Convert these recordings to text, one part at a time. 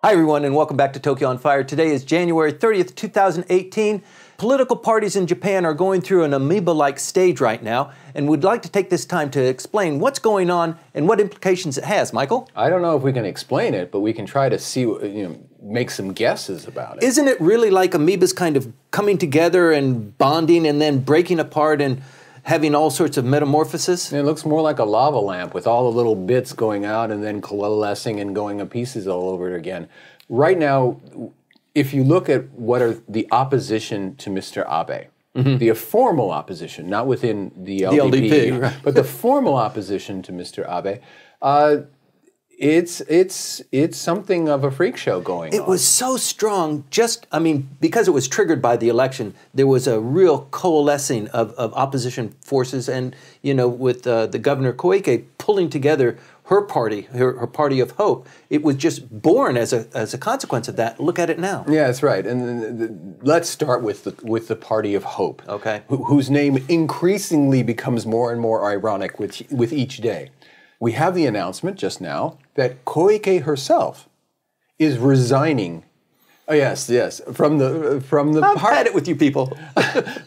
Hi everyone and welcome back to Tokyo on Fire. Today is January 30th, 2018. Political parties in Japan are going through an amoeba-like stage right now, and we'd like to take this time to explain what's going on and what implications it has. Michael? I don't know if we can explain it, but we can try to see, make some guesses about it. Isn't it really like amoebas kind of coming together and bonding and then breaking apart and having all sorts of metamorphosis? It looks more like a lava lamp with all the little bits going out and then coalescing and going to pieces all over it again. Right now, if you look at what are the opposition to Mr. Abe, the formal opposition, not within the LDP, right. but the formal opposition to Mr. Abe, it's something of a freak show going on. It was so strong, because it was triggered by the election, there was a real coalescing of opposition forces and, with the Governor Cucek pulling together her party, her party of hope. It was just born as a consequence of that. Look at it now. Yeah, that's right. And let's start with the party of hope, okay, whose name increasingly becomes more and more ironic with each day. We have the announcement just now that Koike herself is resigning. Oh yes, from the I've had it with you people.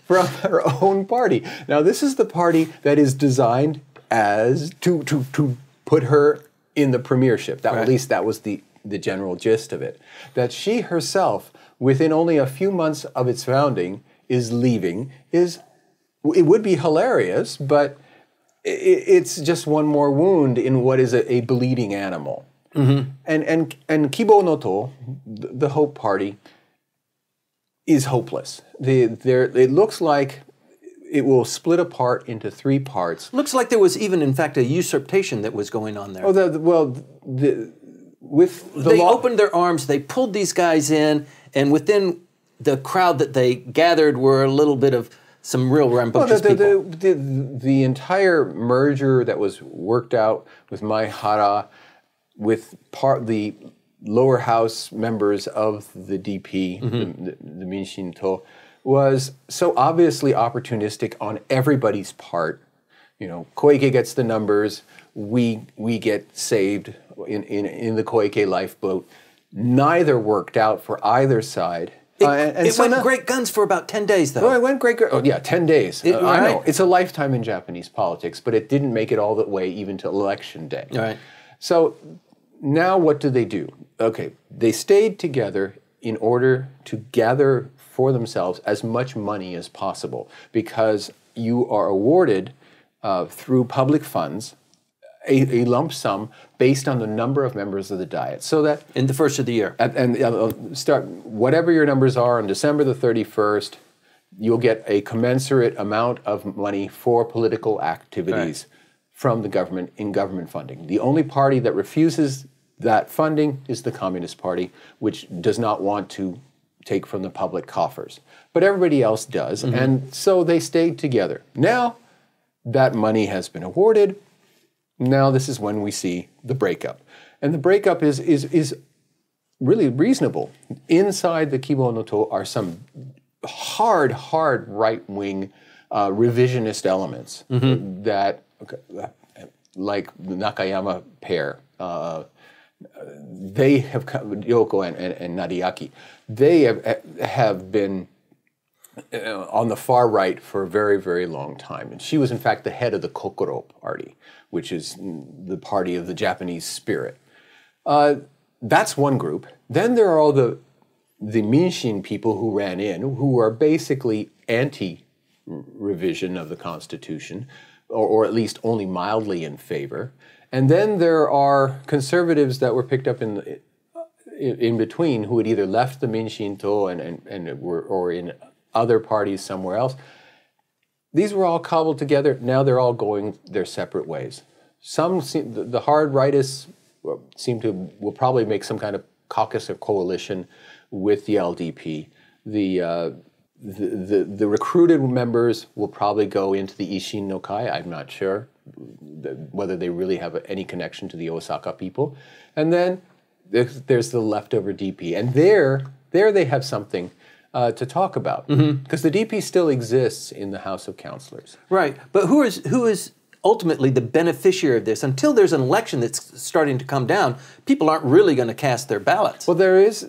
From her own party. Now this is the party that is designed as to put her in the premiership. That, right. At least that was the general gist of it. That she herself, within only a few months of its founding, is leaving. It would be hilarious, but it's just one more wound in what is a bleeding animal. And Kibo no To, the Hope Party, is hopeless. It looks like it will split apart into three parts. Looks like there was even, in fact, a usurpation that was going on there. Oh, they opened their arms, they pulled these guys in, and within the crowd that they gathered were a little bit of some real rambunctious people. The entire merger that was worked out with Maihara, with the lower house members of the DP, the Minshinto, was so obviously opportunistic on everybody's part. Koike gets the numbers, we get saved in the Koike lifeboat. Neither worked out for either side. It went great guns for about 10 days, though. Oh, it went great. Oh, yeah, 10 days. Right? I know. It's a lifetime in Japanese politics, but it didn't make it all the way even to election day. All right. So now what do? Okay, they stayed together in order to gather for themselves as much money as possible, because you are awarded through public funds a lump sum based on the number of members of the Diet. So that in the first of the year. Start whatever your numbers are on December the 31st, you'll get a commensurate amount of money for political activities from the government in government funding. The only party that refuses that funding is the Communist Party, which does not want to take from the public coffers. But everybody else does, and so they stayed together. Now that money has been awarded. Now this is when we see the breakup. And the breakup is really reasonable. Inside the Kibo no To are some hard right-wing revisionist elements that, like the Nakayama pair, they have, Yoko and Nariaki, they have been on the far right for a very, very long time. And she was, in fact, the head of the Kokoro Party, which is the party of the Japanese spirit. That's one group. Then there are all the Minshin people who ran in, who are basically anti-revision of the Constitution, or at least only mildly in favor. And then there are conservatives that were picked up in between, who had either left the Minshinto or in other parties somewhere else. These were all cobbled together. Now they're all going their separate ways. The hard rightists will probably make some kind of caucus or coalition with the LDP. The recruited members will probably go into the Ishin no Kai. I'm not sure whether they really have any connection to the Osaka people. And then there's the leftover DP, and there they have something to talk about, because the DP still exists in the House of Councillors. Right, but who is ultimately the beneficiary of this. Until there's an election that's starting to come down, people aren't really going to cast their ballots. Well, there is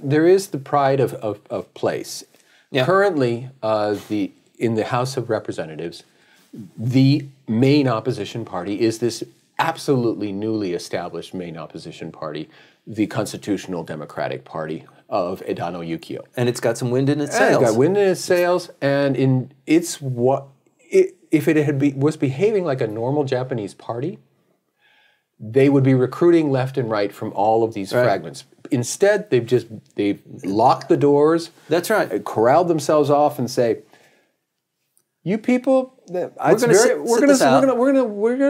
the pride of place. Yeah. Currently, in the House of Representatives, the main opposition party is this absolutely newly established main opposition party, the Constitutional Democratic Party of Edano Yukio. And it's got some wind in its sails. It's got wind in its sails, and if it was behaving like a normal Japanese party, they would be recruiting left and right from all of these fragments. Instead, they've locked the doors. That's right. Corralled themselves off and say, "You people, we're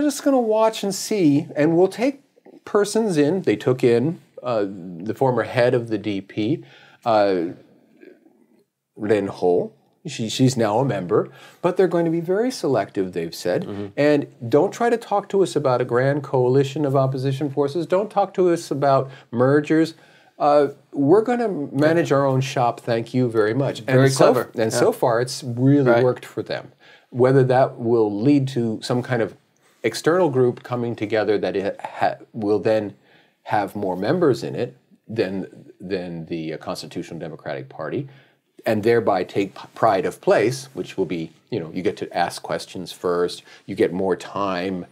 just going to watch and see, and we'll take persons in." They took in the former head of the DP, Ren Ho. She's now a member, but they're going to be very selective, they've said. And don't try to talk to us about a grand coalition of opposition forces. Don't talk to us about mergers. We're going to manage our own shop, thank you very much. Very clever. So far, it's really worked for them. Whether that will lead to some kind of external group coming together that will then have more members in it than the Constitutional Democratic Party, and thereby take pride of place, which will be, you get to ask questions first, you get more time.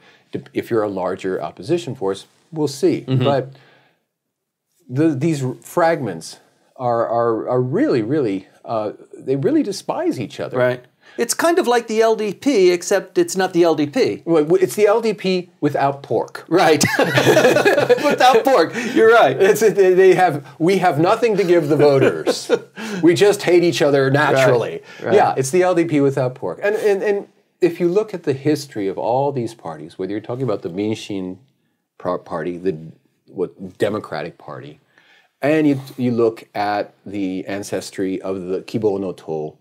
If you're a larger opposition force, we'll see. But these fragments are really, really, they really despise each other. Right. It's kind of like the LDP, except it's not the LDP. Well, it's the LDP without pork. Right. Without pork. You're right. We have nothing to give the voters. We just hate each other naturally. Right. Yeah, it's the LDP without pork. And if you look at the history of all these parties, whether you're talking about the Minshin party, the Democratic Party, and you look at the ancestry of the Kibo no To,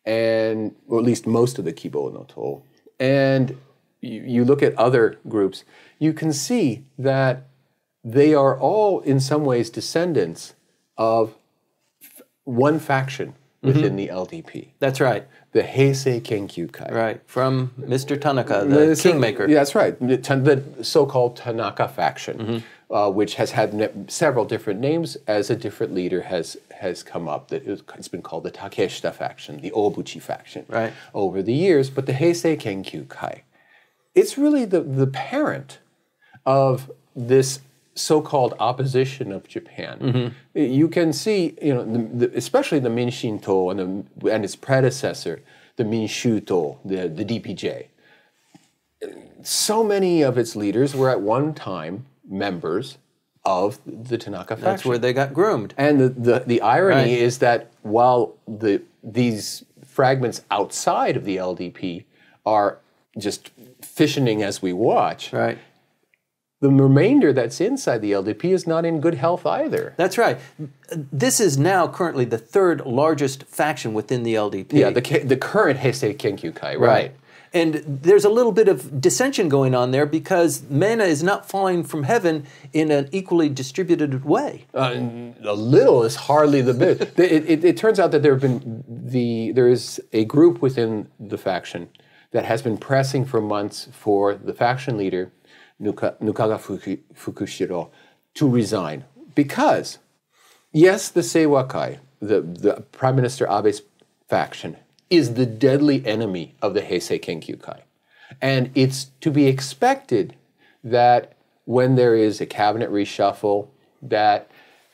or at least most of the Kibo no To, and you look at other groups, you can see that they are all in some ways descendants of one faction within the LDP. That's right. The Heisei Kenkyukai. Right, from Mr. Tanaka, the kingmaker. Yeah, that's right. The so-called Tanaka faction, which has had several different names as a different leader has come up. It's been called the Takeshita faction, the Obuchi faction, over the years. But the Heisei Kenkyukai, it's really the parent of this so-called opposition of Japan. You can see, especially the Minshinto and its predecessor, the Minshuto, the DPJ. So many of its leaders were at one time members of the Tanaka faction. That's where they got groomed. And the irony is that while these fragments outside of the LDP are just fissioning as we watch, the remainder that's inside the LDP is not in good health either. That's right. This is now currently the third largest faction within the LDP. Yeah, the current Heisei Kenkyukai, right. And there's a little bit of dissension going on there because mana is not falling from heaven in an equally distributed way. A little is hardly the bit. It turns out that there is a group within the that has been pressing for months for the faction leader, Nukaga Fukushiro, to resign. Because, yes, the Seiwakai, the Prime Minister Abe's faction, is the deadly enemy of the Heisei Kenkyukai. And it's to be expected that when there is a cabinet reshuffle, that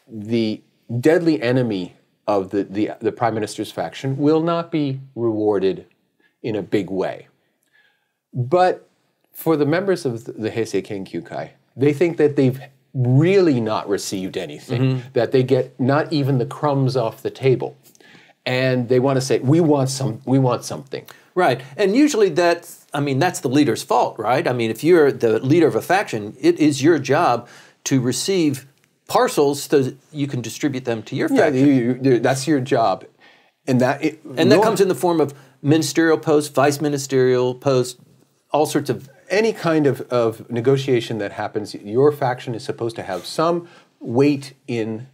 the deadly enemy of the Prime Minister's faction will not be rewarded in a big way. But for the members of the Heisei Kenkyukai, they think that they've really not received anything, that they get not even the crumbs off the table. And they want to say, we want something. Right. And usually that's the leader's fault, right? I mean, if you're the leader of a faction, it is your job to receive parcels so that you can distribute them to your faction. Yeah, that's your job. And that comes in the form of ministerial posts, vice ministerial posts, all sorts of... Any kind of negotiation that happens, your faction is supposed to have some weight in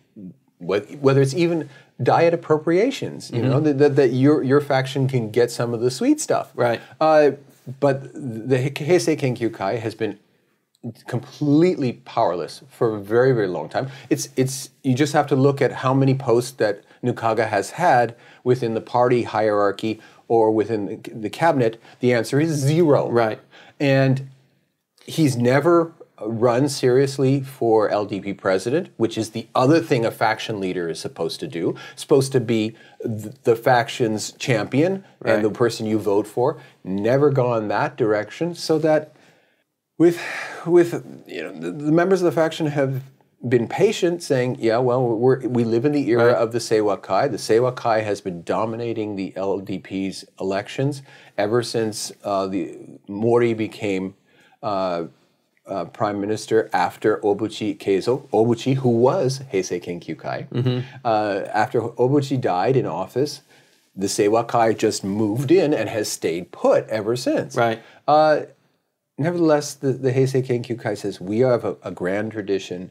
whether it's even diet appropriations, that your faction can get some of the sweet stuff. Right. but the Heisei Kenkyukai has been completely powerless for a very, very long time. You just have to look at how many posts that Nukaga has had within the party hierarchy or within the cabinet. The answer is 0. Right. And he's never run seriously for LDP president, which is the other thing a faction leader is supposed to do. Supposed to be the faction's champion and the person you vote for. Never gone that direction, so that with the members of the faction have been patient, saying, yeah, well, we live in the era of the Seiwakai. The Seiwakai has been dominating the LDP's elections ever since the Mori became Prime Minister after Obuchi Keizo. Obuchi, who was Heisei Kenkyukai. After Obuchi died in office, the Seiwakai just moved in and has stayed put ever since. Right. Nevertheless, the Heisei Kenkyukai says, we have a grand tradition.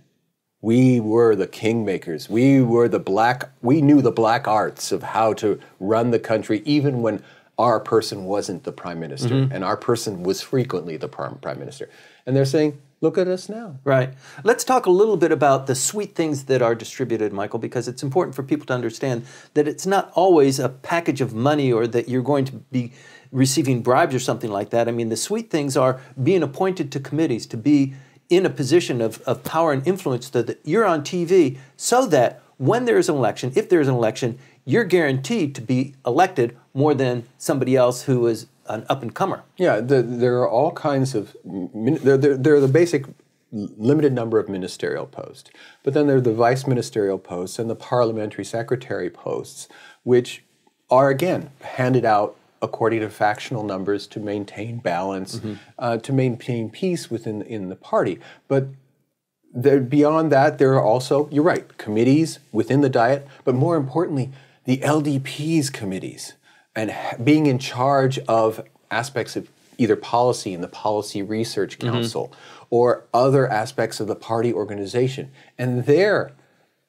We were the kingmakers. We knew the black arts of how to run the country, even when our person wasn't the prime minister, and our person was frequently the prime minister. And they're saying, look at us now. Right. Let's talk a little bit about the sweet things that are distributed, Michael, because it's important for people to understand that it's not always a package of money or that you're going to be receiving bribes or something like that. I mean, the sweet things are being appointed to committees, to be in a position of power and influence so that you're on TV, so that when there's an election, if there's an election, you're guaranteed to be elected more than somebody else who is an up-and-comer. Yeah, there are all kinds of, there are the basic limited number of ministerial posts, but then there are the vice ministerial posts and the parliamentary secretary posts, which are, again, handed out according to factional numbers to maintain balance, to maintain peace in the party. But beyond that, there are also, you're right, committees within the Diet, but more importantly, the LDP's committees, and being in charge of aspects of either policy in the Policy Research Council or other aspects of the party organization. And there,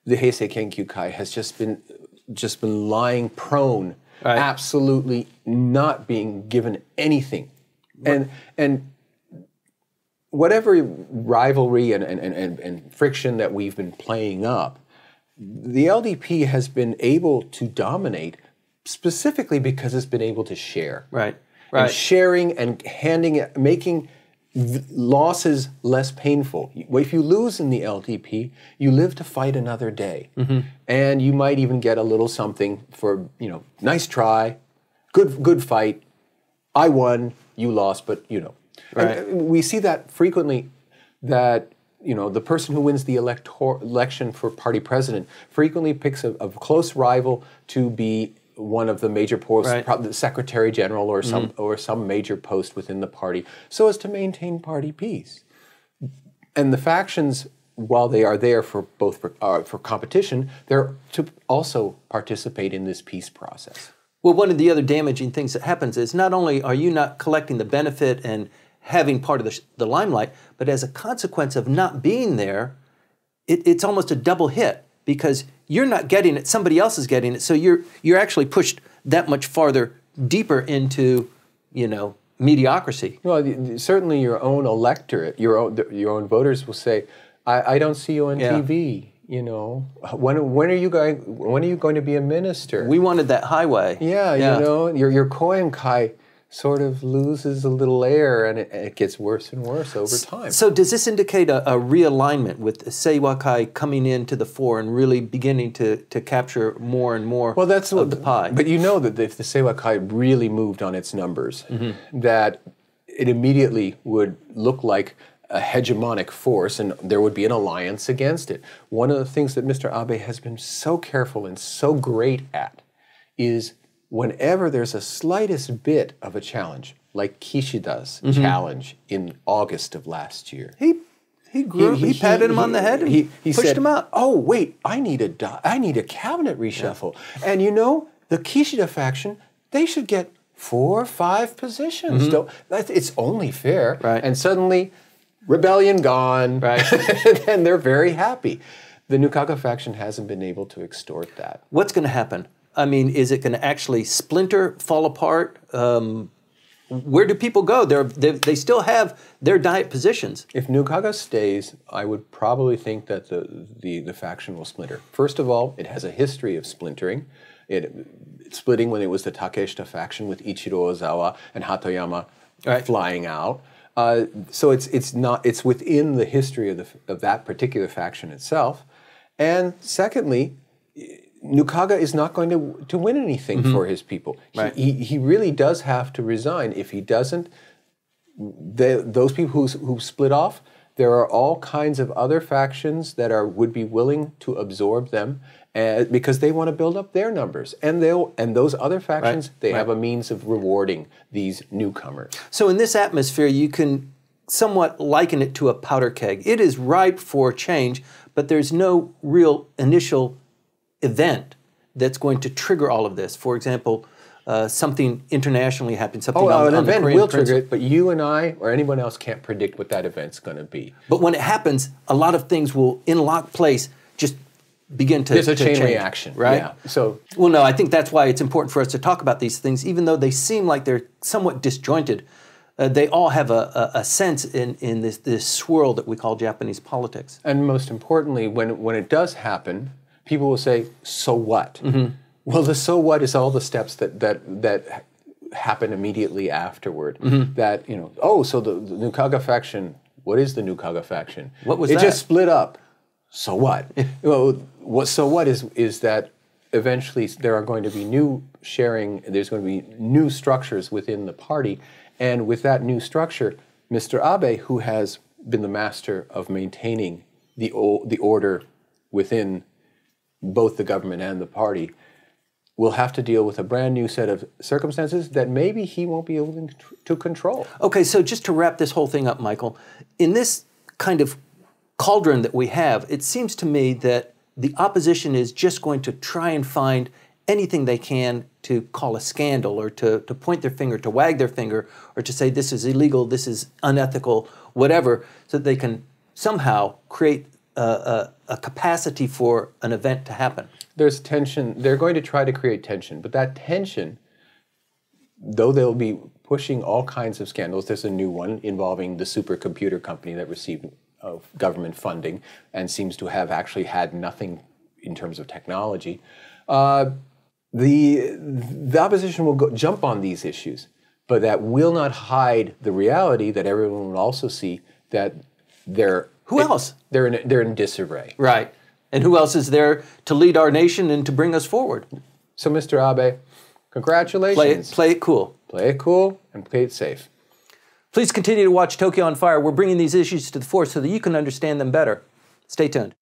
the Heisei Kenkyukai has just been lying prone, absolutely not being given anything. And whatever rivalry and friction that we've been playing up, the LDP has been able to dominate specifically because it's been able to share. Right. And sharing and making losses less painful. If you lose in the LDP, you live to fight another day. And you might even get a little something for, nice try, good fight, I won, you lost, but And we see that frequently, that the person who wins the election for party president frequently picks a close rival to be one of the major posts, the secretary general or some major post within the party, so as to maintain party peace. And the factions, while they are there for competition, they're to also participate in this peace process. Well, one of the other damaging things that happens is not only are you not collecting the benefit and having part of the limelight, but as a consequence of not being there, it's almost a double hit, because you're not getting it, somebody else is getting it, so you're actually pushed that much farther deeper into, mediocrity. Well, certainly your own electorate, your own voters will say, I don't see you on TV. When are you going to be a minister? We wanted that highway. Yeah. Your Koenkai sort of loses a little air, and it gets worse and worse over time. So does this indicate a realignment with Seiwakai coming into the fore and really beginning to capture more and more of the pie? But that if the Seiwakai really moved on its numbers, that it immediately would look like a hegemonic force, and there would be an alliance against it. One of the things that Mr. Abe has been so careful and so great at is whenever there's a slightest bit of a challenge, like Kishida's challenge in August of last year. He patted him on the head and he pushed said, him out. Oh, wait, I need a cabinet reshuffle. Yeah. And the Kishida faction, they should get 4 or 5 positions. It's only fair. Right. And suddenly, rebellion gone. Right. And they're very happy. The Nukaga faction hasn't been able to extort that. What's going to happen? I mean, is it going to actually splinter, fall apart? where do people go? They still have their diet positions. If Nukaga stays, I would probably think that the faction will splinter. First of all, it has a history of splintering. Splitting when it was the Takeshita faction with Ichiro Ozawa and Hatoyama flying out. So it's within the history of that particular faction itself. And secondly, Nukaga is not going to win anything for his people. Right. He really does have to resign. If he doesn't, those people who split off, there are all kinds of other factions that would be willing to absorb them because they want to build up their numbers. And those other factions, they have a means of rewarding these newcomers. So in this atmosphere, you can somewhat liken it to a powder keg. It is ripe for change, but there's no real initial event that's going to trigger all of this. For example, something internationally happens. Something an event will trigger it, but you and I or anyone else can't predict what that event's going to be. But when it happens, a lot of things will, in locked place, just begin to There's a chain change, reaction, right? Yeah. So, well, no, I think that's why it's important for us to talk about these things, even though they seem like they're somewhat disjointed. They all have a sense in this swirl that we call Japanese politics. And most importantly, when it does happen, people will say, "So what?" Well, the so what is all the steps that happen immediately afterward. That so the Nukaga faction. What is the Nukaga faction? What was that? It just split up. So what? So what is that eventually there are going to be new sharing. There's going to be new structures within the party, and with that new structure, Mr. Abe, who has been the master of maintaining the order within both the government and the party, will have to deal with a brand new set of circumstances that maybe he won't be able to control. Okay, so just to wrap this whole thing up, Michael, in this kind of cauldron that we have, it seems to me that the opposition is just going to try and find anything they can to call a scandal or to point their finger, to wag their finger, or to say this is illegal, this is unethical, whatever, so that they can somehow create a capacity for an event to happen. There's tension. They're going to try to create tension, but that tension, though they'll be pushing all kinds of scandals, there's a new one involving the supercomputer company that received government funding and seems to have actually had nothing in terms of technology. The opposition will jump on these issues, but that will not hide the reality that everyone will also see that they're Who else? They're in disarray. Right. And who else is there to lead our nation and to bring us forward? So, Mr. Abe, congratulations. Play it cool. Play it cool and play it safe. Please continue to watch Tokyo on Fire. We're bringing these issues to the fore so that you can understand them better. Stay tuned.